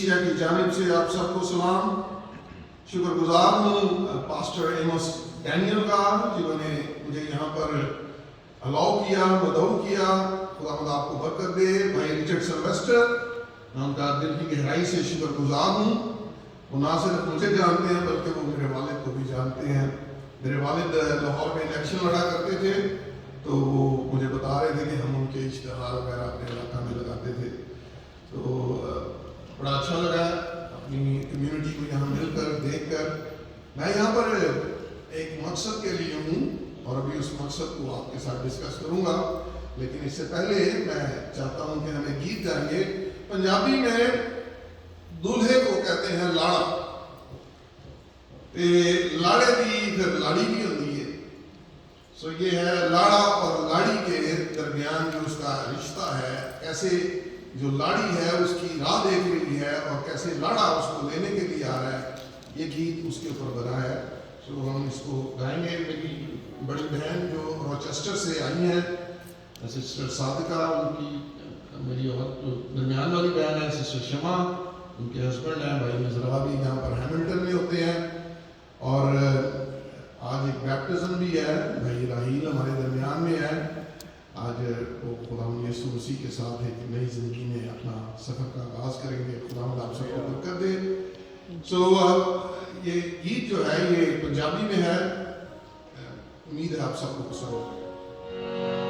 कलीसिया की जानिब से आप सबको सलाम। शुक्रगुजार हूँ पास्टर एमोस डैनियल का, जिन्होंने मुझे यहाँ पर अलाउ किया, मदऊ किया। खुदा आपको बरकत दे। भाई रिचर्ड सिल्वेस्टर, मैं उनका दिल की गहराई से शुक्रगुजार हूँ। वो ना सिर्फ मुझे जानते हैं बल्कि वो मेरे वालिद को भी जानते हैं। मेरे वालिद लाहौर में इलेक्शन लड़ा करते थे, तो वो मुझे बता रहे थे कि हम उनके इश्तहार वगैरह अपने इलाका में लगाते थे। तो बड़ा अच्छा लगा अपनी कम्युनिटी को यहाँ मिलकर देखकर। मैं यहाँ पर एक मकसद के लिए हूँ और अभी उस मकसद को आपके साथ डिस्कस करूँगा, लेकिन इससे पहले मैं चाहता हूँ कि हमें गीत गाएंगे। पंजाबी में दूल्हे को कहते हैं लाड़ा, लाड़े की फिर लाड़ी भी होती है। सो ये है लाड़ा और लाड़ी के दरमियान जो उसका रिश्ता है, कैसे जो लाड़ी है उसकी राह देख रही है और कैसे लाड़ा उसको लेने के लिए आ रहा है, ये गीत उसके ऊपर बना है। सो हम इसको गाएंगे। मेरी बड़ी बहन जो रॉचेस्टर से आई हैं, सिस्टर सादिका, उनकी मेरी और दरमियान वाली बहन है सिस्टर शमा, उनके हस्बैंड हैं भाई नजरा भी यहाँ पर हैमिल्टन में होते हैं। और आज एक बैप्टिज्म भी है, भाई राहील हमारे दरमियान में है। आज वो खुदा यीशु मसीह के साथ एक नई जिंदगी में अपना सफ़र का आगाज़ करेंगे। खुदा आप सबको बरकत दे। सो ये गीत जो है ये पंजाबी में है, उम्मीद है आप सबको पसंद है।